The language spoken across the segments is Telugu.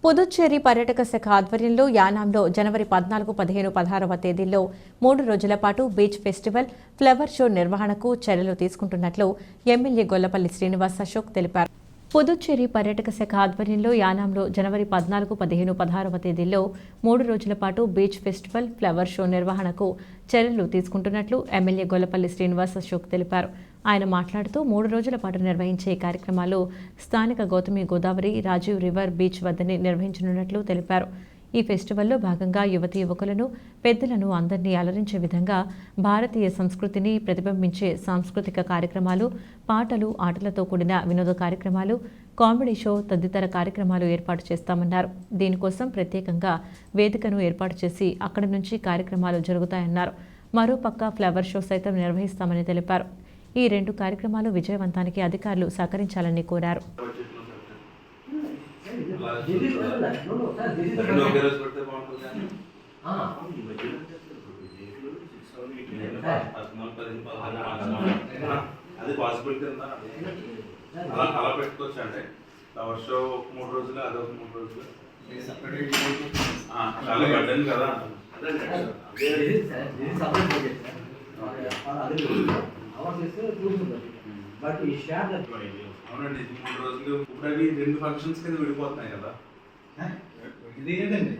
పుదుచ్చేరి పర్యాటక శాఖ ఆధ్వర్యంలో యానాంలో జనవరి 14, 15, 16వ తేదీల్లో 3 రోజుల పాటు బీచ్ ఫెస్టివల్, ఫ్లవర్ షో నిర్వహణకు చర్యలు తీసుకుంటున్నట్లు ఎమ్మెల్యే గొల్లపల్లి శ్రీనివాస్ అశోక్ తెలిపారు. పుదుచ్చేరి పర్యాటక శాఖ ఆధ్వర్యంలో యానాంలో జనవరి 14, 15, 16వ తేదీల్లో 3 రోజుల పాటు బీచ్ ఫెస్టివల్, ఫ్లవర్ షో నిర్వహణకు చర్యలు తీసుకుంటున్నట్లు ఎమ్మెల్యే గొల్లపల్లి శ్రీనివాస్ అశోక్ తెలిపారు. ఆయన మాట్లాడుతూ 3 రోజుల పాటు నిర్వహించే కార్యక్రమాలు స్థానిక గౌతమి గోదావరి, రాజీవ్ రివర్ బీచ్ వద్దనే నిర్వహించనున్నట్లు తెలిపారు. ఈ ఫెస్టివల్లో భాగంగా యువతీ యువకులను, పెద్దలను అందరినీ అలరించే విధంగా భారతీయ సంస్కృతిని ప్రతిబింబించే సాంస్కృతిక కార్యక్రమాలు, పాటలు, ఆటలతో కూడిన వినోద కార్యక్రమాలు, కామెడీ షో తదితర కార్యక్రమాలు ఏర్పాటు చేస్తామన్నారు. దీనికోసం ప్రత్యేకంగా వేదికను ఏర్పాటు చేసి అక్కడి నుంచి కార్యక్రమాలు జరుగుతాయన్నారు. మరోపక్క ఫ్లవర్ షో సైతం నిర్వహిస్తామని తెలిపారు. ఈ 2 కార్యక్రమాలు విజయవంతానికి అధికారులు సహకరించాలని కోరారు. అది పాసిబిలిటీ ఉందా? అలా పెట్టుకోవచ్చు అంటే ఫ్లవర్ షో 3 రోజులు, అదొక 3 రోజులు చాలా గడ్డని కదా. అవునండి, 3 రోజులు ఇప్పుడు అవి 2 ఫంక్షన్స్ కింద విడిపోతున్నాయి కదా. ఇది ఏంటండి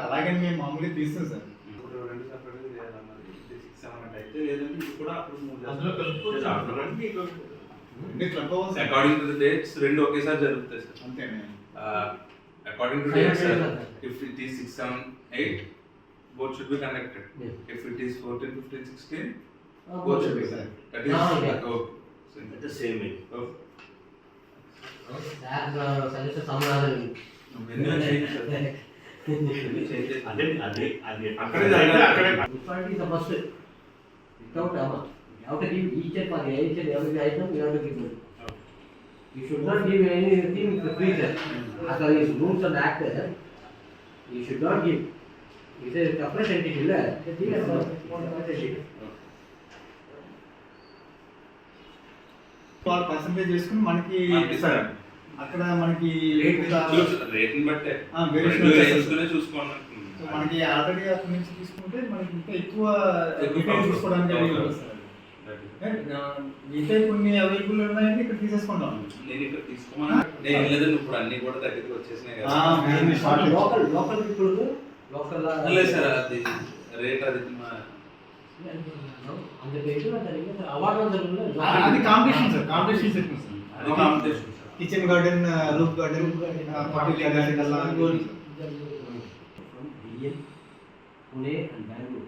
అలాగని మేము మామూలుగా తీస్తాం సార్. ఇప్పుడు 2 సెపరేట్గా చేయాలన్నది 6, 7 అయితే లేదంటే ఇది కూడా అప్పుడు 3 అకార్డింగ్ టు ది డేట్స్ 2 ఒకేసారి జరుగుతాయి సార్. అంతేనే according to dates if it is 6, 7, 8 both should be conducted. If it is 14, 15, 16 both should be conducted. That is the same way. You should not give anything to freezer. As per his rules and act, you should not give. It is a separate entity. Percentage చేసుకుని మనకి ఇస్తారు. అక్కడ మనకి రేట్ని బట్టే చూసుకోండి. మనకి ఆల్రెడీ అక్కడి నుంచి తీసుకుంటే మనకి ఇంకా ఎక్కువ తీసుకోవడానికి మిగతా కొన్ని అవైలబుల్ ఉన్నాయని ఇక్కడ తీసేసుకుంటాం. నేను ఇక్కడ తీసుకోమని నేను లేదు, ఇప్పుడు అన్ని కూడా దగ్గరికి వచ్చేసినాయి కదా. లోకల్ పీపుల్ లేదు సార్, అది రేట్ అది అది competition sir. Competition section sir. అది competition sir. Kitchen garden, roof garden, Pune and Bangalore.